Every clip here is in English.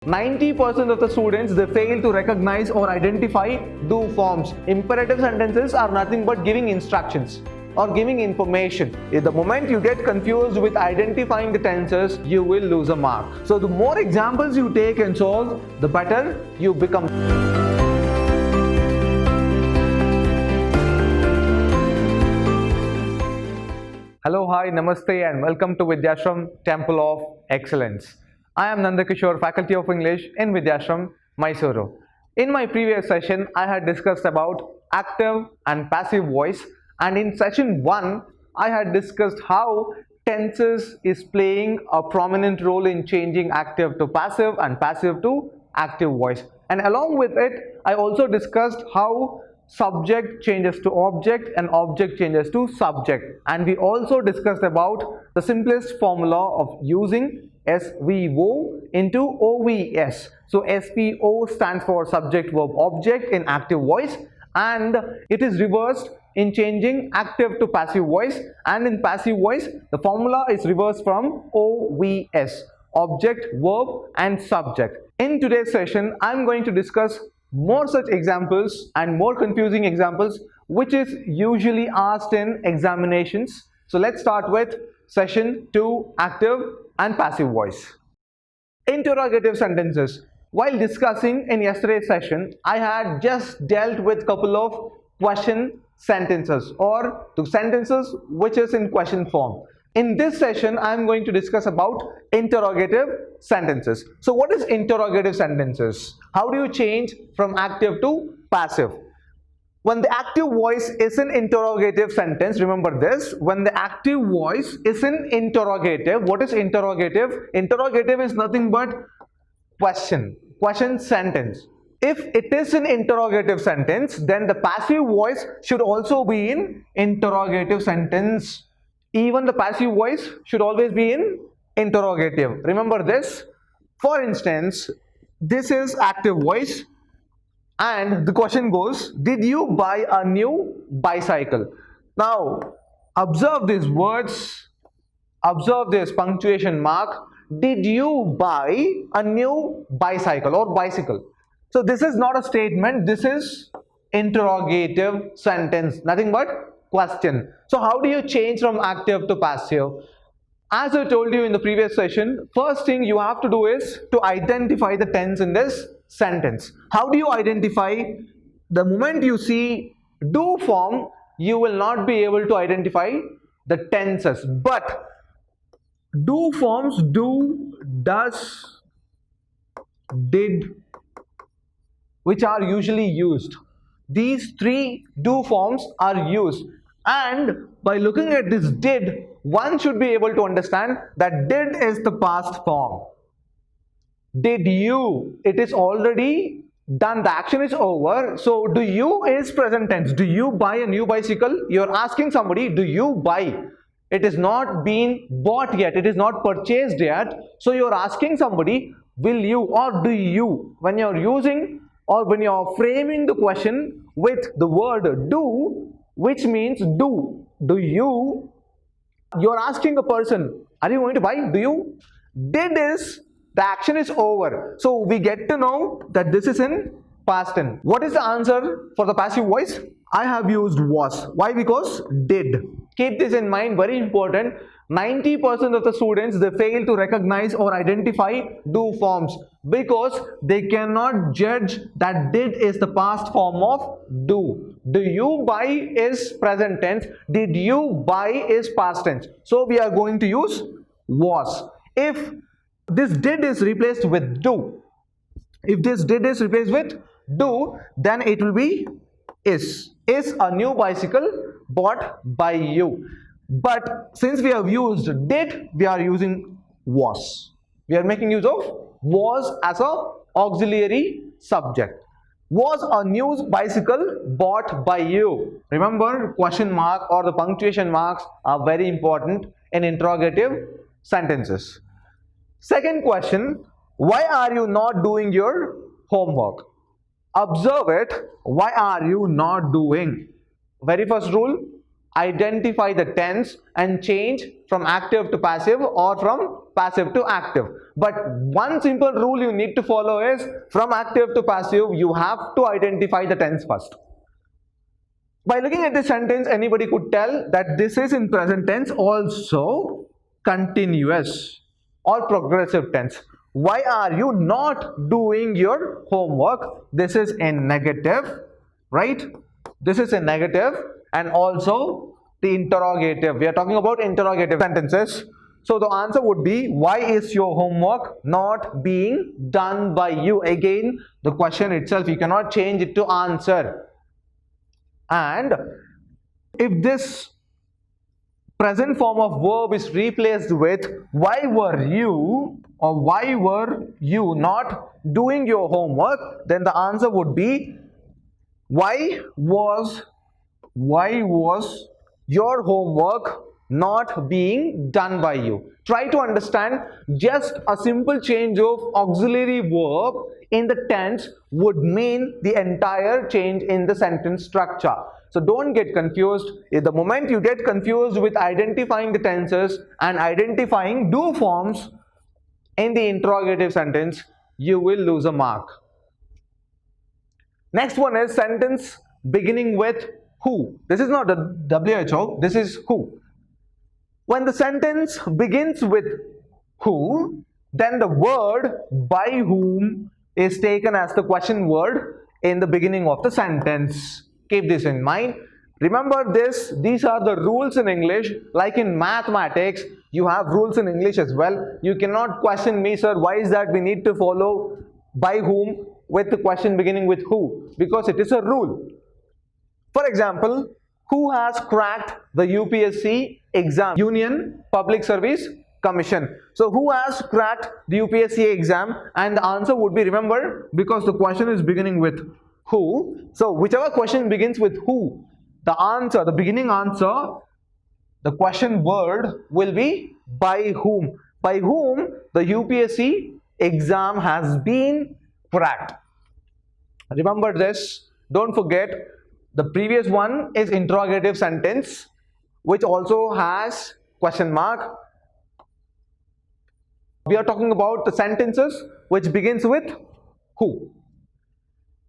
90% of the students, they fail to recognize or identify do forms. Imperative sentences are nothing but giving instructions or giving information. The moment you get confused with identifying the tenses, you will lose a mark. So the more examples you take and solve, the better you become. Hello, hi, namaste and welcome to Vidhyaashram Temple of Excellence. I am Nandakishore, Faculty of English in Vidhyaashram, Mysuru. In my previous session, I had discussed about active and passive voice, and in session 1, I had discussed how tenses is playing a prominent role in changing active to passive and passive to active voice. And along with it, I also discussed how subject changes to object and object changes to subject, and we also discussed about the simplest formula of using SVO into OVS. So SVO stands for subject verb object in active voice, and it is reversed in changing active to passive voice, and in passive voice the formula is reversed from OVS, object, verb and subject. In today's session, I am going to discuss more such examples and more confusing examples which is usually asked in examinations. So let's start with session 2, active and passive voice. Interrogative sentences. While discussing in yesterday's session, I had just dealt with couple of question sentences or the sentences which is in question form. In this session, I am going to discuss about interrogative sentences. So what is interrogative sentences? How do you change from active to passive? When the active voice is in interrogative sentence, remember this, when the active voice is in interrogative, what is interrogative? Interrogative is nothing but question sentence. If it is an interrogative sentence, then the passive voice should also be in interrogative sentence. Even the passive voice should always be in interrogative. Remember this. For instance, this is active voice and the question goes, did you buy a new bicycle? Now observe these words, observe this punctuation mark. Did you buy a new bicycle or bicycle? So this is not a statement, this is interrogative sentence, nothing but question. So how do you change from active to passive? As I told you in the previous session, first thing you have to do is to identify the tense in this sentence. How do you identify? The moment you see do form, you will not be able to identify the tenses, but do forms, do, does, did, which are usually used. These three do forms are used, and by looking at this did, one should be able to understand that did is the past form. Did you, it is already done, the action is over. So do you is present tense. Do you buy a new bicycle? You are asking somebody, do you buy? It is not been bought yet, it is not purchased yet. So you are asking somebody, will you or do you? When you are using or when you are framing the question with the word do, which means do you, are asking a person, are you going to buy? Do you? Did is the action is over, so we get to know that this is in past tense. What is the answer for the passive voice? I have used was. Why? Because did. Keep this in mind, very important. 90% of the students, they fail to recognize or identify do forms because they cannot judge that did is the past form of do. Do you buy is present tense. Did you buy is past tense. So we are going to use was. If this did is replaced with do, if this did is replaced with do, then it will be is. Is a new bicycle bought by you. But since we have used did, we are using was. We are making use of was as a auxiliary subject. Was a new bicycle bought by you? Remember, question mark or the punctuation marks are very important in interrogative sentences. Second question, why are you not doing your homework? Observe it. Why are you not doing? Very first rule, identify the tense and change from active to passive or from passive to active. But one simple rule you need to follow is, from active to passive, you have to identify the tense first. By looking at this sentence, anybody could tell that this is in present tense, also continuous or progressive tense. Why are you not doing your homework? This is in negative, right? This is in negative, and also the interrogative. We are talking about interrogative sentences. So the answer would be, why is your homework not being done by you? Again, the question itself, you cannot change it to answer. And if this present form of verb is replaced with why were you, or why were you not doing your homework, then the answer would be, why was your homework not being done by you? Try to understand, just a simple change of auxiliary verb in the tense would mean the entire change in the sentence structure. So don't get confused. The moment you get confused with identifying the tenses and identifying do forms in the interrogative sentence, you will lose a mark. Next one is sentence beginning with who. This is not the WHO, this is who. When the sentence begins with who, then the word by whom is taken as the question word in the beginning of the sentence. Keep this in mind. Remember this, these are the rules in English. Like in mathematics, you have rules in English as well. You cannot question me, sir, why is that we need to follow by whom with the question beginning with who? Because it is a rule. For example, who has cracked the UPSC exam? Union Public Service Commission. So who has cracked the UPSC exam? And the answer would be, remember, because the question is beginning with who, so whichever question begins with who, the answer, the beginning answer, the question word will be by whom. By whom the UPSC exam has been cracked. Remember this, don't forget. The previous one is interrogative sentence, which also has question mark. We are talking about the sentences which begins with who.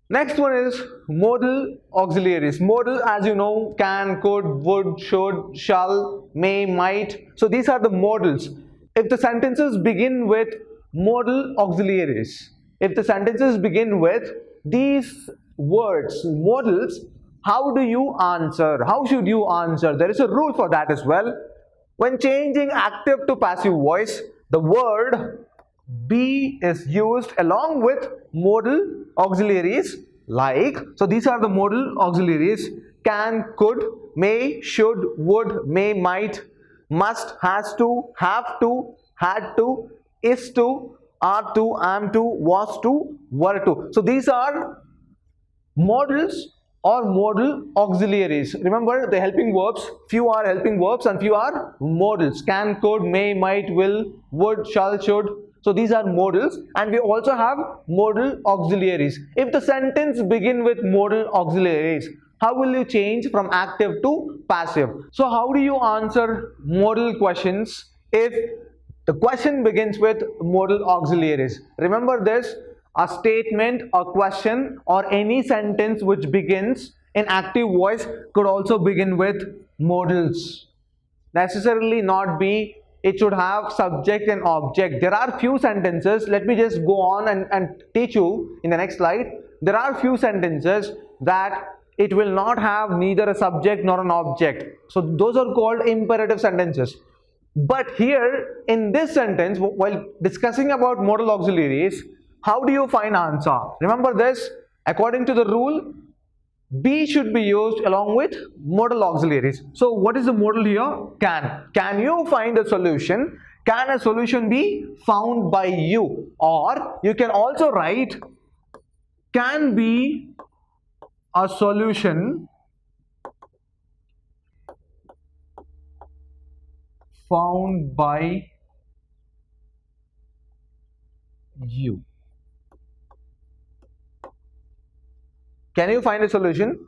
Next one is modal auxiliaries. Modal, as you know, can, could, would, should, shall, may, might. So these are the modals. If the sentences begin with modal auxiliaries, if the sentences begin with these words, modals, how do you answer? How should you answer? There is a rule for that as well. When changing active to passive voice, the word be is used along with modal auxiliaries like, so these are the modal auxiliaries: can, could, may, should, would, may, might, must, has to, have to, had to, is to, are to, am to, was to, were to. So these are modals or modal auxiliaries. Remember the helping verbs, few are helping verbs and few are modals: can, could, may, might, will, would, shall, should. So these are modals, and we also have modal auxiliaries. If the sentence begin with modal auxiliaries, how will you change from active to passive? So how do you answer modal questions if the question begins with modal auxiliaries? Remember this, a statement, a question, or any sentence which begins in active voice could also begin with modals. Necessarily not be, it should have subject and object. There are few sentences, let me just go on and teach you in the next slide. There are few sentences that it will not have neither a subject nor an object. So those are called imperative sentences. But here in this sentence, while discussing about modal auxiliaries, how do you find answer? Remember this, according to the rule, be should be used along with modal auxiliaries. So what is the modal here? Can. Can you find a solution? Can a solution be found by you? Or you can also write, can be a solution found by you. Can you find a solution?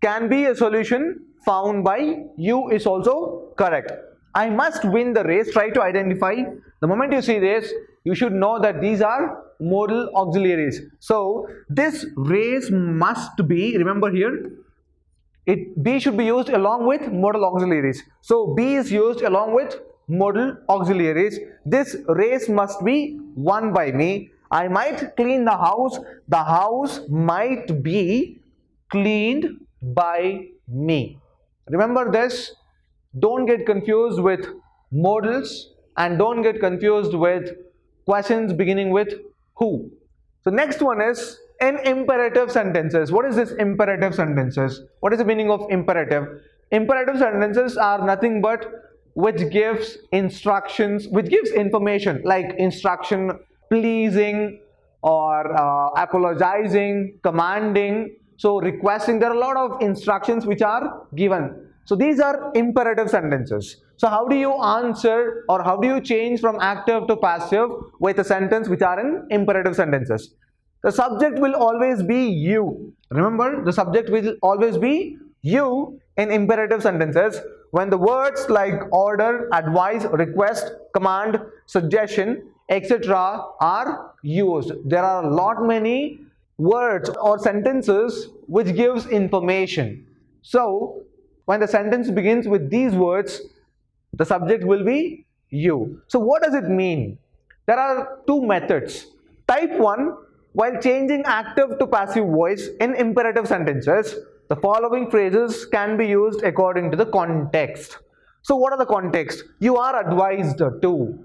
Can be a solution found by you is also correct. I must win the race. Try to identify. The moment you see this, you should know that these are modal auxiliaries. So this race must be, remember here, B should be used along with modal auxiliaries. So B is used along with modal auxiliaries. This race must be won by me. I might clean the house. The house might be cleaned by me. Remember this. Don't get confused with modals and don't get confused with questions beginning with who. So next one is in imperative sentences. What is this imperative sentences? What is the meaning of imperative? Imperative sentences are nothing but which gives instructions, which gives information like instruction, pleasing, or apologizing, commanding, so requesting. There are a lot of instructions which are given. So these are imperative sentences. So how do you answer or how do you change from active to passive with a sentence which are in imperative sentences? The subject will always be you. Remember, the subject will always be you in imperative sentences. When the words like order, advise, request, command, suggestion, etc. are used. There are a lot many words or sentences which gives information. So when the sentence begins with these words, the subject will be you. So what does it mean? There are two methods. Type 1, while changing active to passive voice in imperative sentences, the following phrases can be used according to the context. So what are the context? You are advised to,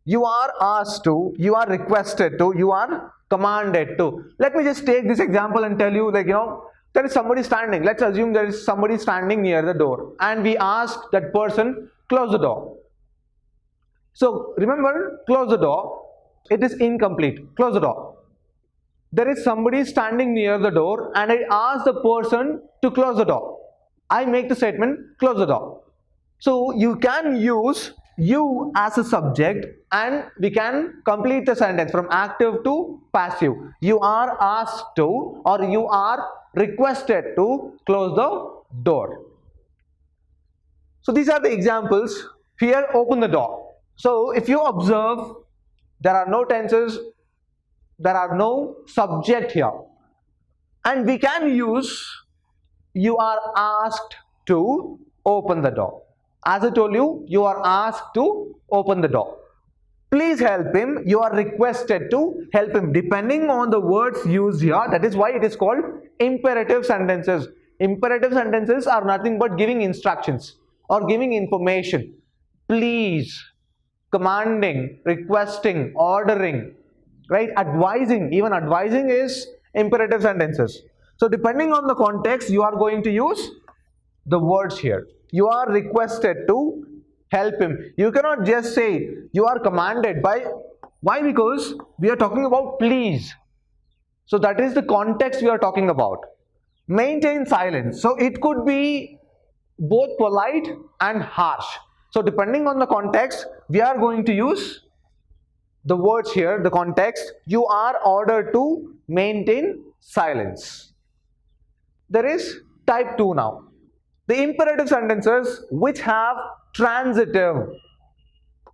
you are asked to, you are requested to, you are commanded to. Let me just take this example and tell you, there is somebody standing. Let's assume there is somebody standing near the door and we ask that person, close the door. So remember, close the door. It is incomplete. Close the door. There is somebody standing near the door and I ask the person to close the door. I make the statement, close the door. So you can use you as a subject and we can complete the sentence from active to passive. You are asked to or you are requested to close the door. So these are the examples. Here, open the door. So if you observe, there are no tenses, there are no subject here. And we can use you are asked to open the door. As I told you, you are asked to open the door. Please help him. You are requested to help him. Depending on the words used here, that is why it is called imperative sentences. Imperative sentences are nothing but giving instructions or giving information. Please, commanding, requesting, ordering, right? Advising. Even advising is imperative sentences. So depending on the context, you are going to use the words here. You are requested to help him. You cannot just say you are commanded by. Why? Because we are talking about please. So that is the context we are talking about. Maintain silence. So it could be both polite and harsh. So depending on the context, we are going to use the words here, the context. You are ordered to maintain silence. There is type 2 now. The imperative sentences which have transitive.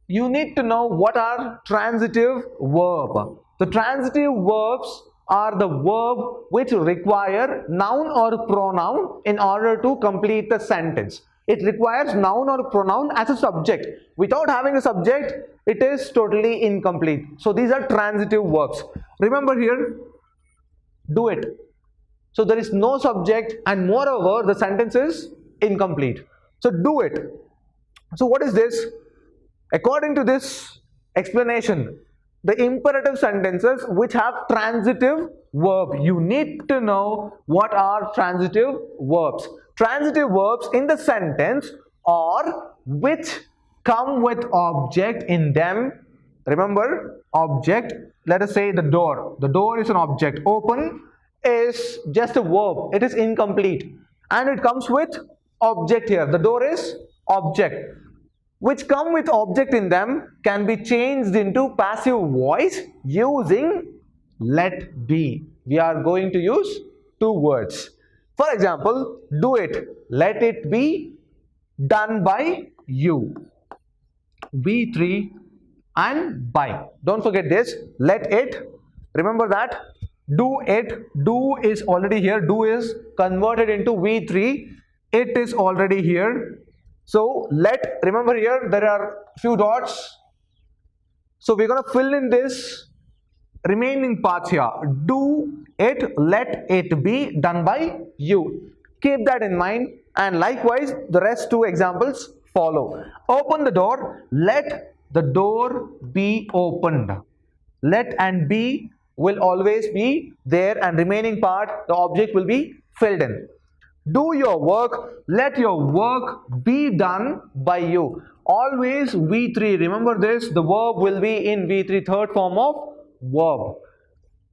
You need to know what are transitive verb. The transitive verbs are the verb which require noun or pronoun in order to complete the sentence. It requires noun or pronoun as a subject. Without having a subject, it is totally incomplete. So these are transitive verbs. Remember here, do it. So there is no subject and moreover the sentence is incomplete. So do it. So what is this? According to this explanation, the imperative sentences which have transitive verb, you need to know what are transitive verbs. Transitive verbs in the sentence or which come with object in them. Remember, object, let us say the door. The door is an object. Open is just a verb. It is incomplete. And it comes with object here. The door is object. Which come with object in them can be changed into passive voice using let be. We are going to use two words. For example, do it. Let it be done by you. V3 and by. Don't forget this. Let it. Remember that. Do it. Do is already here. Do is converted into V3. It is already here. So let. Remember here there are few dots. So we're gonna fill in this remaining parts here. Do it. Let it be done by you. Keep that in mind. And likewise, the rest two examples follow. Open the door. Let the door be opened. Let and be will always be there, and remaining part, the object will be filled in. Do your work. Let your work be done by you. Always V3. Remember this. The verb will be in V3, third form of verb.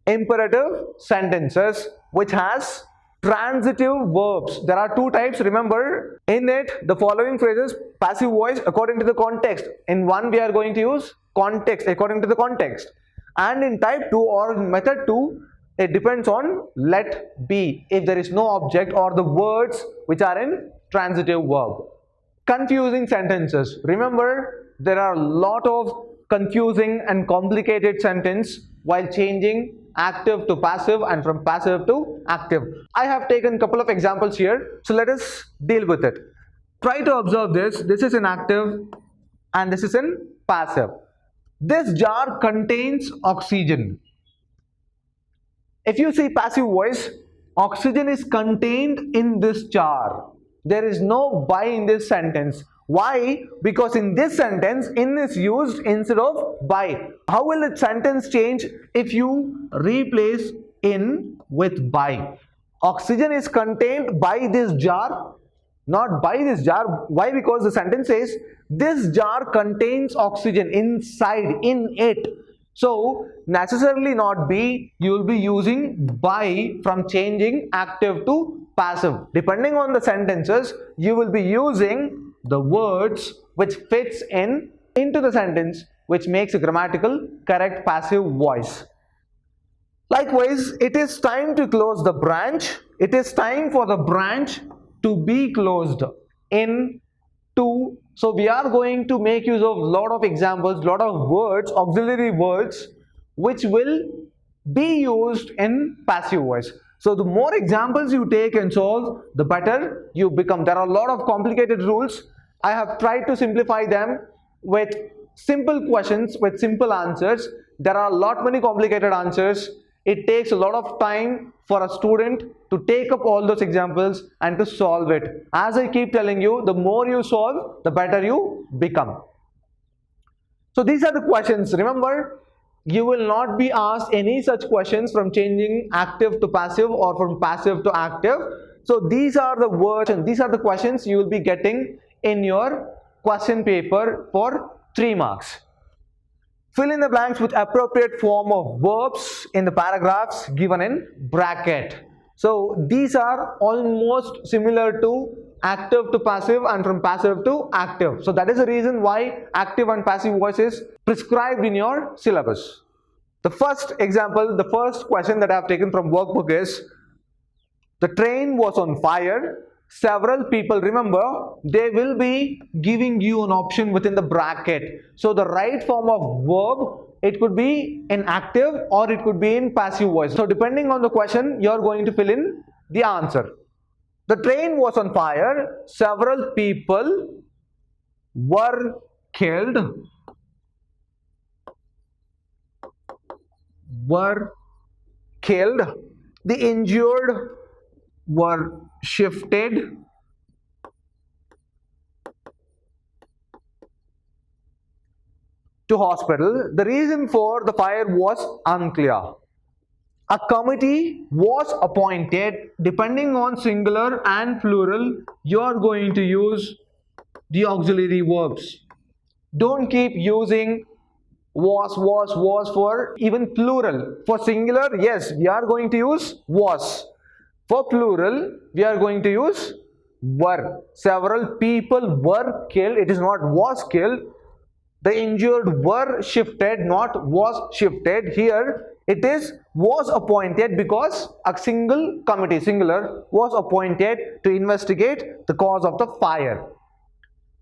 Imperative sentences which has transitive verbs. There are two types. Remember, in it the following phrases passive voice according to the context. In one we are going to use context according to the context, and in type 2 or in method 2 it depends on let be if there is no object or the words which are in transitive verb. Confusing sentences. Remember, there are a lot of confusing and complicated sentence while changing active to passive and from passive to active. I have taken a couple of examples here, so let us deal with it. Try to observe this. This is in active and this is in passive. This jar contains oxygen. If you see passive voice, oxygen is contained in this jar. There is no by in this sentence. Why? Because in this sentence, in is used instead of by. How will the sentence change if you replace in with by? Oxygen is contained by this jar, not by this jar. Why? Because the sentence says this jar contains oxygen inside, in it. So necessarily not be, you will be using by from changing active to passive. Depending on the sentences, you will be using the words which fits into the sentence, which makes a grammatical correct passive voice. Likewise, it is time to close the branch. It is time for the branch to be closed in to. So we are going to make use of lot of examples, lot of words, auxiliary words, which will be used in passive voice. So the more examples you take and solve, the better you become. There are a lot of complicated rules. I have tried to simplify them with simple questions, with simple answers. There are a lot many complicated answers. It takes a lot of time for a student to take up all those examples and to solve it. As I keep telling you, the more you solve, the better you become. So these are the questions. Remember, you will not be asked any such questions from changing active to passive or from passive to active. So these are the words and these are the questions you will be getting in your question paper for 3 marks. Fill in the blanks with appropriate form of verbs in the paragraphs given in bracket. So these are almost similar to active to passive and from passive to active. So that is the reason why active and passive voice is prescribed in your syllabus. The first example, the first question that I have taken from workbook is, the train was on fire. Several people, remember, they will be giving you an option within the bracket. So the right form of verb, it could be in active or it could be in passive voice. So depending on the question, you're going to fill in the answer. The train was on fire. Several people were killed. The injured were shifted to hospital. The reason for the fire was unclear. A committee was appointed. Depending on singular and plural, you are going to use the auxiliary verbs. Don't keep using was for even plural. For singular, yes, we are going to use was. For plural, we are going to use were. Several people were killed. It is not was killed. The injured were shifted, not was shifted. Here it is was appointed because a single committee, singular, was appointed to investigate the cause of the fire.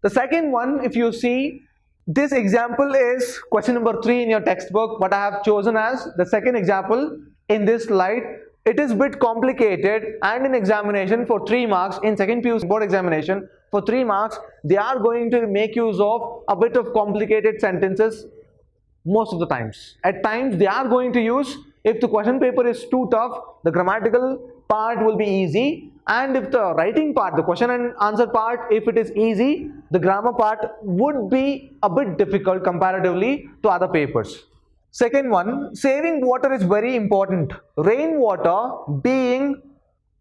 The second one, if you see, this example is question number 3 in your textbook, but I have chosen as the second example in this slide. It is a bit complicated, and in examination for 3 marks, in second PUC board examination for 3 marks, they are going to make use of a bit of complicated sentences most of the times. At times they are going to use, if the question paper is too tough, the grammatical part will be easy, and if the writing part, the question and answer part, if it is easy, the grammar part would be a bit difficult comparatively to other papers. Second one, saving water is very important. Rainwater being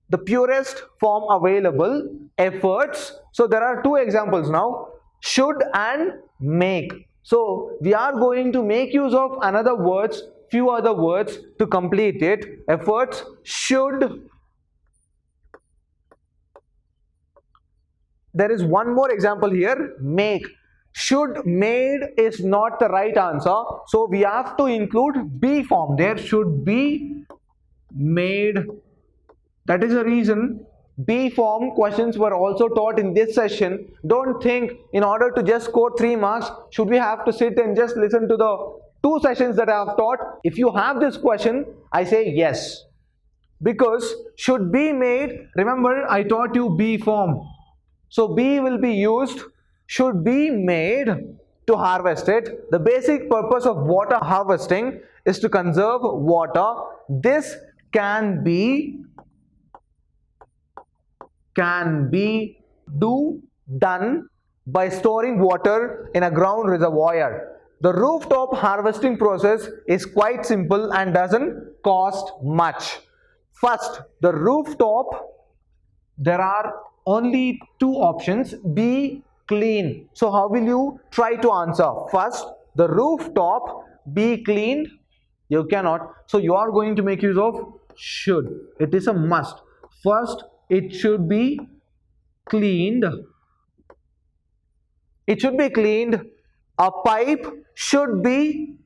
the purest form available, efforts. So there are 2 examples now, should and make. So we are going to make use of another words, few other words to complete it. Efforts, should. There is one more example here, make. Should, made is not the right answer, so we have to include be form. There should be made. That is the reason be form questions were also taught in this session. Don't think in order to just score 3 marks, should we have to sit and just listen to the 2 sessions that I have taught. If you have this question, I say yes, because should be made, remember I taught you be form. So be will be used, should be made to harvest it. The basic purpose of water harvesting is to conserve water. This can be done by storing water in a ground reservoir. The rooftop harvesting process is quite simple and doesn't cost much. First, the rooftop, there are only 2 options, be clean. So how will you try to answer? First, the rooftop be cleaned, you cannot, so you are going to make use of should. It is a must. First, it should be cleaned. It should be cleaned. A pipe should be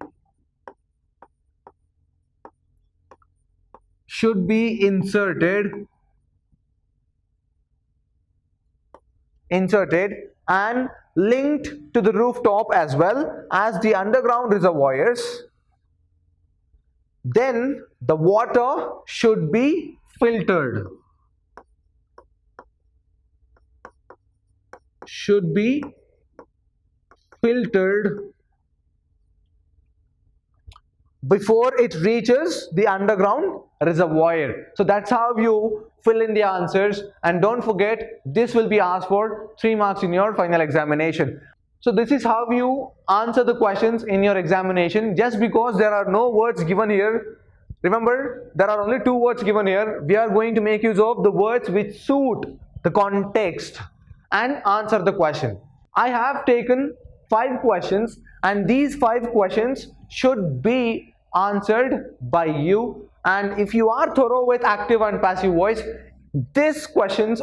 inserted and linked to the rooftop as well as the underground reservoirs. Then the water should be filtered. Should be filtered before it reaches the underground reservoir. So that's how you fill in the answers, and don't forget this will be asked for 3 marks in your final examination. So this is how you answer the questions in your examination. Just because there are no words given here, remember there are only 2 words given here, we are going to make use of the words which suit the context and answer the question. I have taken 5 questions, and these 5 questions should be answered by you. And if you are thorough with active and passive voice, these questions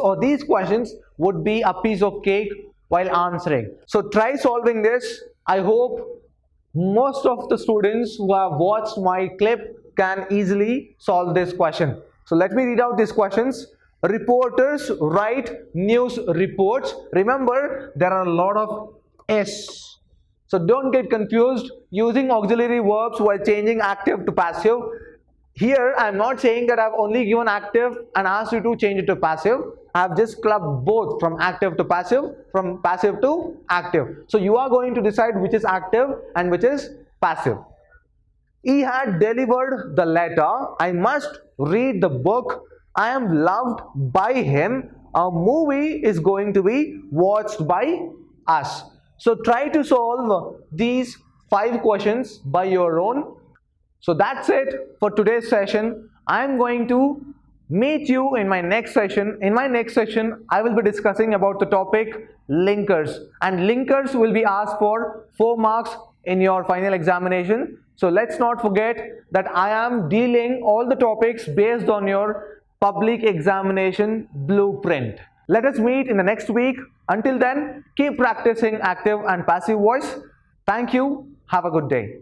would be a piece of cake while answering. So try solving this. I hope most of the students who have watched my clip can easily solve this question. So let me read out these questions. Reporters write news reports. Remember, there are a lot of S. So don't get confused using auxiliary verbs while changing active to passive. Here I am not saying that I have only given active and asked you to change it to passive. I have just clubbed both from active to passive, from passive to active. So you are going to decide which is active and which is passive. He had delivered the letter. I must read the book. I am loved by him. A movie is going to be watched by us. So try to solve these 5 questions by your own. So that's it for today's session. I am going to meet you in my next session. In my next session, I will be discussing about the topic linkers, and linkers will be asked for 4 marks in your final examination. So let's not forget that I am dealing all the topics based on your public examination blueprint. Let us meet in the next week. Until then, keep practicing active and passive voice. Thank you. Have a good day.